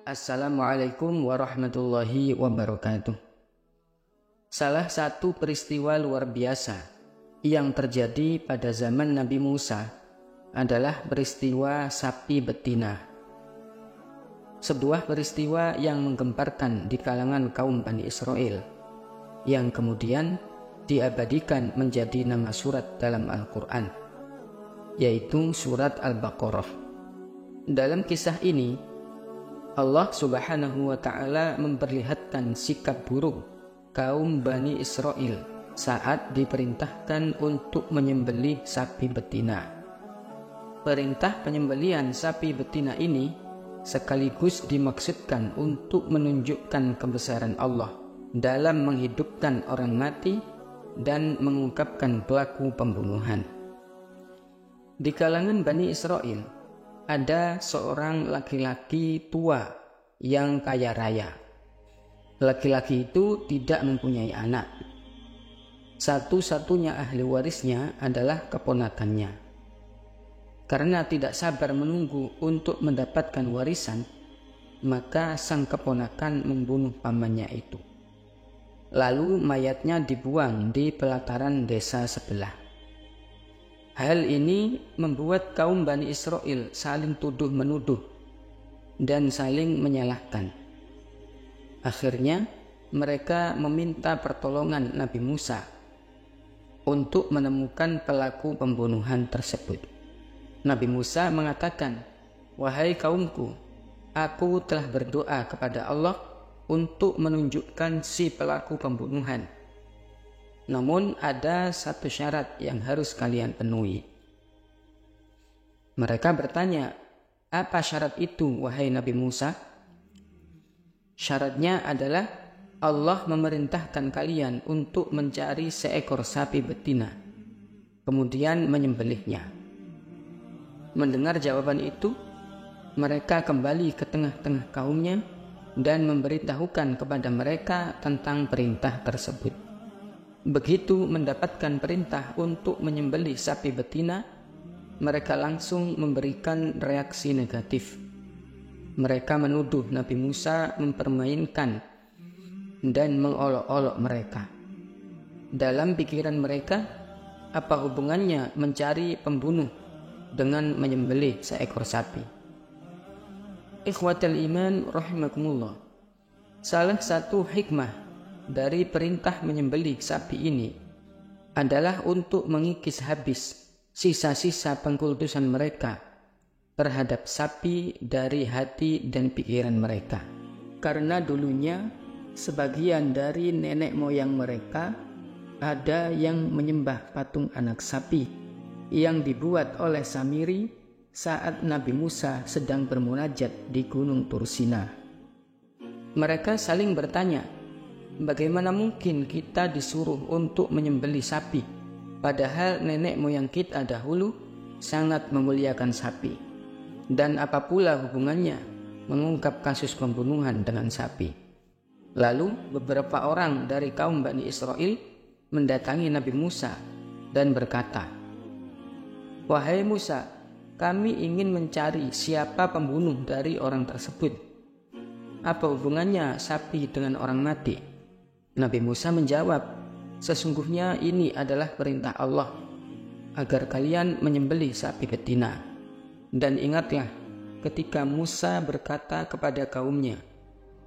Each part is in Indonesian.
Assalamualaikum warahmatullahi wabarakatuh. Salah satu peristiwa luar biasa yang terjadi pada zaman Nabi Musa adalah peristiwa sapi betina. Sebuah peristiwa yang menggemparkan di kalangan kaum Bani Israel, yang kemudian diabadikan menjadi nama surat dalam Al-Quran, yaitu surat Al-Baqarah. Dalam kisah ini, Allah Subhanahu wa Ta'ala memperlihatkan sikap buruk kaum Bani Israel saat diperintahkan untuk menyembelih sapi betina. Perintah penyembelihan sapi betina ini sekaligus dimaksudkan untuk menunjukkan kebesaran Allah dalam menghidupkan orang mati dan mengungkapkan pelaku pembunuhan. Di kalangan Bani Israel, ada seorang laki-laki tua yang kaya raya. Laki-laki itu tidak mempunyai anak. Satu-satunya ahli warisnya adalah keponakannya. Karena tidak sabar menunggu untuk mendapatkan warisan, maka sang keponakan membunuh pamannya itu. Lalu mayatnya dibuang di pelataran desa sebelah. Hal ini membuat kaum Bani Israel saling tuduh-menuduh dan saling menyalahkan. Akhirnya mereka meminta pertolongan Nabi Musa untuk menemukan pelaku pembunuhan tersebut. Nabi Musa mengatakan, "Wahai kaumku, aku telah berdoa kepada Allah untuk menunjukkan si pelaku pembunuhan. Namun ada satu syarat yang harus kalian penuhi." Mereka bertanya, "Apa syarat itu, wahai Nabi Musa?" Syaratnya adalah Allah memerintahkan kalian untuk mencari seekor sapi betina, kemudian menyembelihnya. Mendengar jawaban itu, mereka kembali ke tengah-tengah kaumnya dan memberitahukan kepada mereka tentang perintah tersebut. Begitu mendapatkan perintah untuk menyembelih sapi betina, mereka langsung memberikan reaksi negatif. Mereka menuduh Nabi Musa mempermainkan dan mengolok-olok mereka. Dalam pikiran mereka, apa hubungannya mencari pembunuh dengan menyembelih seekor sapi? Ikhwatal iman rahimakumullah. Salah satu hikmah dari perintah menyembelih sapi ini adalah untuk mengikis habis sisa-sisa pengkultusan mereka terhadap sapi dari hati dan pikiran mereka. Karena dulunya sebagian dari nenek moyang mereka ada yang menyembah patung anak sapi yang dibuat oleh Samiri saat Nabi Musa sedang bermunajat di Gunung Tursina. Mereka saling bertanya, bagaimana mungkin kita disuruh untuk menyembelih sapi, padahal nenek moyang kita dahulu sangat memuliakan sapi? Dan apa pula hubungannya mengungkap kasus pembunuhan dengan sapi? Lalu beberapa orang dari kaum Bani Israel mendatangi Nabi Musa dan berkata, "Wahai Musa, kami ingin mencari siapa pembunuh dari orang tersebut. Apa hubungannya sapi dengan orang mati?" Nabi Musa menjawab, "Sesungguhnya ini adalah perintah Allah agar kalian menyembelih sapi betina. Dan ingatlah ketika Musa berkata kepada kaumnya,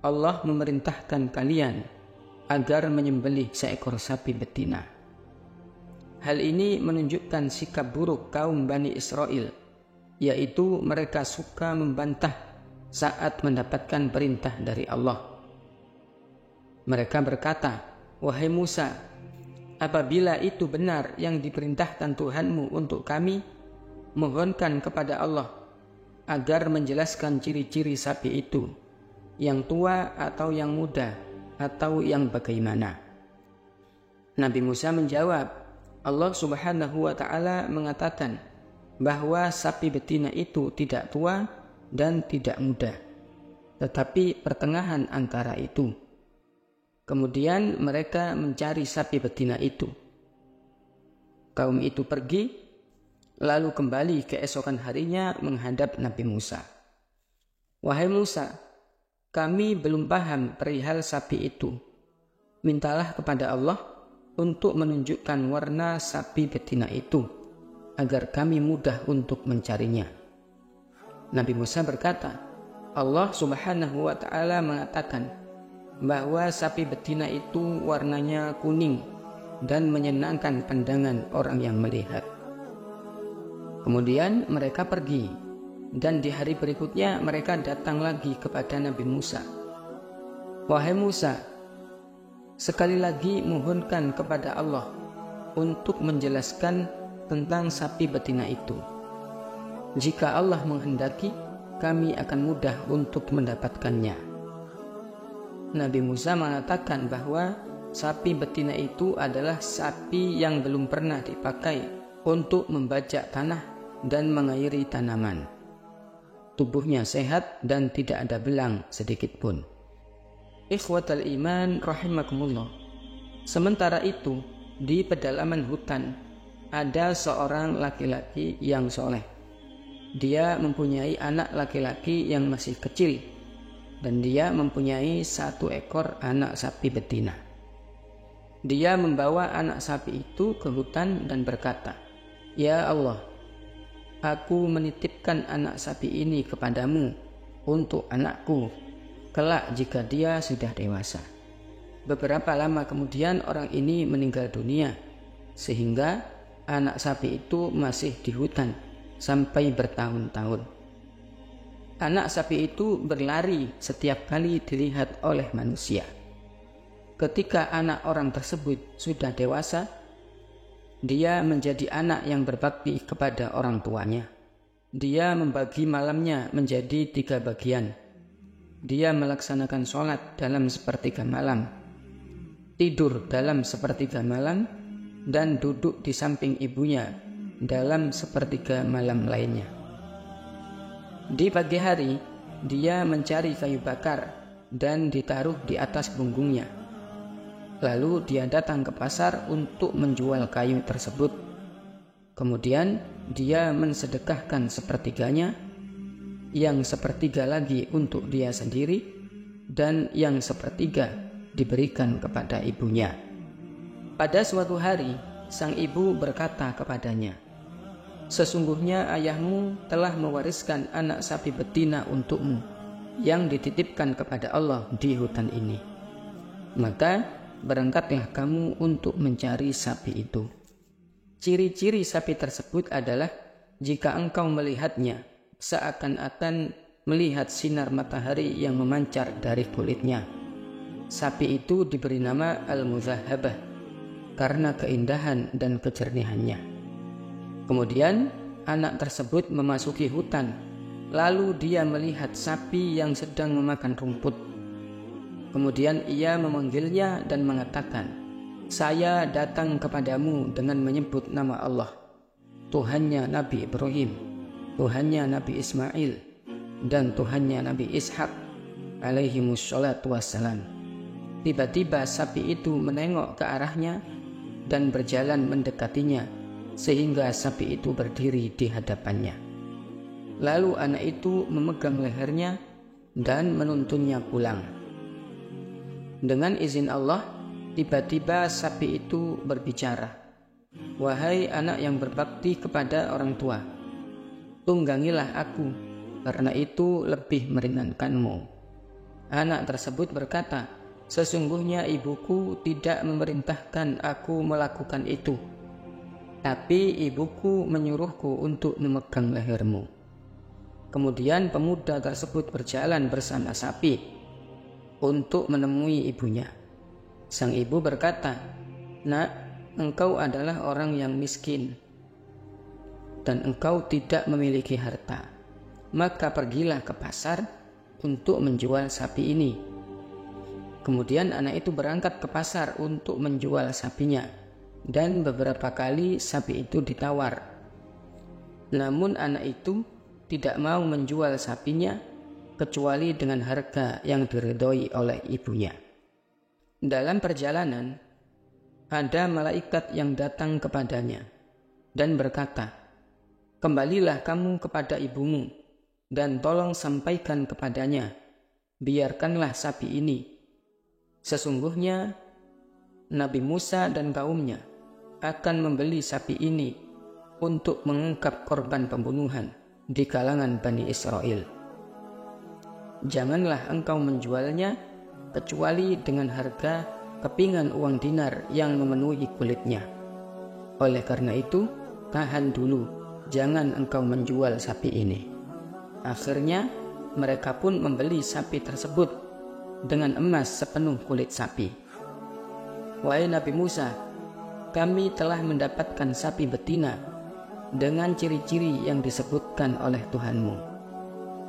Allah memerintahkan kalian agar menyembelih seekor sapi betina." Hal ini menunjukkan sikap buruk kaum Bani Israel, yaitu mereka suka membantah saat mendapatkan perintah dari Allah. Mereka berkata, "Wahai Musa, apabila itu benar yang diperintahkan Tuhanmu untuk kami, mohonkan kepada Allah agar menjelaskan ciri-ciri sapi itu, yang tua atau yang muda, atau yang bagaimana." Nabi Musa menjawab, Allah Subhanahu wa Ta'ala mengatakan bahwa sapi betina itu tidak tua dan tidak muda, tetapi pertengahan antara itu. Kemudian mereka mencari sapi betina itu. Kaum itu pergi lalu kembali keesokan harinya menghadap Nabi Musa. "Wahai Musa, kami belum paham perihal sapi itu. Mintalah kepada Allah untuk menunjukkan warna sapi betina itu, agar kami mudah untuk mencarinya. Nabi Musa berkata, Allah Subhanahu wa Ta'ala mengatakan bahwa sapi betina itu warnanya kuning dan menyenangkan pandangan orang yang melihat. Kemudian mereka pergi, dan di hari berikutnya mereka datang lagi kepada Nabi Musa. Wahai Musa, sekali lagi mohonkan kepada Allah untuk menjelaskan tentang sapi betina itu. Jika Allah menghendaki, kami akan mudah untuk mendapatkannya. Nabi Musa mengatakan bahwa sapi betina itu adalah sapi yang belum pernah dipakai untuk membajak tanah dan mengairi tanaman. Tubuhnya sehat dan tidak ada belang sedikit pun. Ikhwatal iman rahimakumullah. Sementara itu, di pedalaman hutan ada seorang laki-laki yang soleh. Dia mempunyai anak laki-laki yang masih kecil, dan dia mempunyai 1 ekor anak sapi betina. Dia membawa anak sapi itu ke hutan dan berkata, Ya Allah, aku menitipkan anak sapi ini kepadamu untuk anakku, kelak jika dia sudah dewasa. Beberapa lama kemudian orang ini meninggal dunia, sehingga anak sapi itu masih di hutan sampai bertahun-tahun. Anak sapi itu berlari setiap kali dilihat oleh manusia. Ketika anak orang tersebut sudah dewasa, dia menjadi anak yang berbakti kepada orang tuanya. Dia membagi malamnya menjadi 3 bagian. Dia melaksanakan sholat dalam 1/3 malam, tidur dalam 1/3 malam, dan duduk di samping ibunya dalam 1/3 malam lainnya. Di pagi hari, dia mencari kayu bakar dan ditaruh di atas punggungnya. Lalu dia datang ke pasar untuk menjual kayu tersebut. Kemudian dia mensedekahkan 1/3-nya, yang 1/3 lagi untuk dia sendiri, dan yang 1/3 diberikan kepada ibunya. Pada suatu hari, sang ibu berkata kepadanya, Sesungguhnya ayahmu telah mewariskan anak sapi betina untukmu yang dititipkan kepada Allah di hutan ini. Maka berangkatlah kamu untuk mencari sapi itu. Ciri-ciri sapi tersebut adalah jika engkau melihatnya, seakan-akan melihat sinar matahari yang memancar dari kulitnya. Sapi itu diberi nama Al-Muzahhabah karena keindahan dan kejernihannya. Kemudian anak tersebut memasuki hutan, lalu dia melihat sapi yang sedang memakan rumput. Kemudian ia memanggilnya dan mengatakan, Saya datang kepadamu dengan menyebut nama Allah, Tuhannya Nabi Ibrahim, Tuhannya Nabi Ismail, dan Tuhannya Nabi Ishak alaihimussalatu wassalam. Tiba-tiba sapi itu menengok ke arahnya dan berjalan mendekatinya, sehingga sapi itu berdiri di hadapannya. Lalu anak itu memegang lehernya dan menuntunnya pulang. Dengan izin Allah, tiba-tiba sapi itu berbicara, Wahai anak yang berbakti kepada orang tua, tunggangilah aku, karena itu lebih meringankanmu. Anak tersebut berkata, Sesungguhnya ibuku tidak memerintahkan aku melakukan itu, tapi ibuku menyuruhku untuk memegang lehermu. Kemudian pemuda tersebut berjalan bersama sapi untuk menemui ibunya. Sang ibu berkata, Nak, engkau adalah orang yang miskin dan engkau tidak memiliki harta. Maka pergilah ke pasar untuk menjual sapi ini. Kemudian anak itu berangkat ke pasar untuk menjual sapinya, dan beberapa kali sapi itu ditawar. Namun anak itu tidak mau menjual sapinya kecuali dengan harga yang diridhoi oleh ibunya. Dalam perjalanan, ada malaikat yang datang kepadanya dan berkata, Kembalilah kamu kepada ibumu dan tolong sampaikan kepadanya biarkanlah sapi ini. Sesungguhnya Nabi Musa dan kaumnya akan membeli sapi ini untuk mengungkap korban pembunuhan di kalangan Bani Israel. Janganlah engkau menjualnya kecuali dengan harga kepingan uang dinar yang memenuhi kulitnya. Oleh karena itu, tahan dulu, jangan engkau menjual sapi ini. Akhirnya, mereka pun membeli sapi tersebut dengan emas sepenuh kulit sapi. Wahai Nabi Musa, kami telah mendapatkan sapi betina dengan ciri-ciri yang disebutkan oleh Tuhanmu.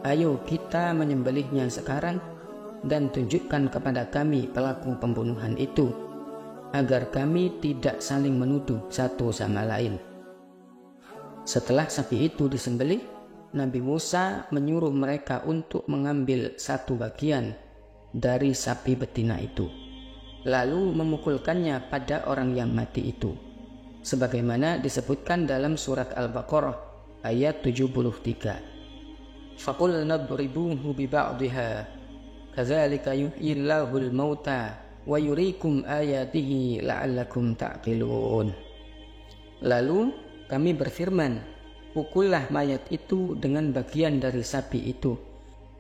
Ayo kita menyembelihnya sekarang dan tunjukkan kepada kami pelaku pembunuhan itu, agar kami tidak saling menuduh satu sama lain. Setelah sapi itu disembelih, Nabi Musa menyuruh mereka untuk mengambil satu bagian dari sapi betina itu, lalu memukulkannya pada orang yang mati itu, sebagaimana disebutkan dalam surat Al-Baqarah ayat 73. فَقُلْنَا اضْرِبُوهُ بِبَعْضِهَا كَذَلِكَ يُحْيِي اللَّهُ الْمَوْتَى وَيُرِيكُمْ آيَاتِهِ لَعَلَّكُمْ تَعْقِلُونَ. Lalu kami berfirman, pukullah mayat itu dengan bagian dari sapi itu.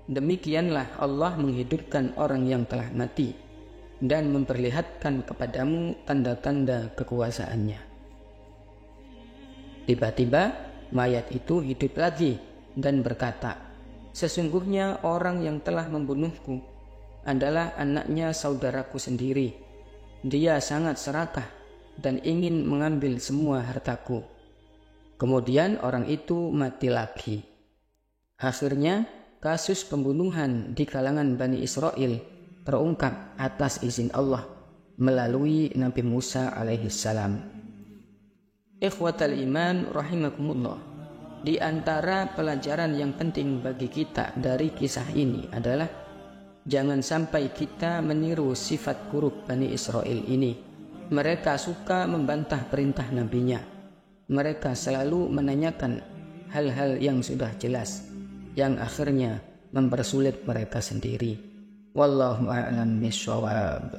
Demikianlah Allah menghidupkan orang yang telah mati dan memperlihatkan kepadamu tanda-tanda kekuasaannya. Tiba-tiba mayat itu hidup lagi dan berkata, sesungguhnya orang yang telah membunuhku adalah anaknya saudaraku sendiri. Dia sangat serakah dan ingin mengambil semua hartaku. Kemudian orang itu mati lagi. Akhirnya kasus pembunuhan di kalangan Bani Israel terungkap atas izin Allah melalui Nabi Musa alaihissalam. Ikhwatal iman rahimakumullah. Di antara pelajaran yang penting bagi kita dari kisah ini adalah jangan sampai kita meniru sifat buruk Bani Israel ini. Mereka suka membantah perintah nabinya. Mereka selalu menanyakan hal-hal yang sudah jelas, yang akhirnya mempersulit mereka sendiri. Wallahu a'lam bishawab.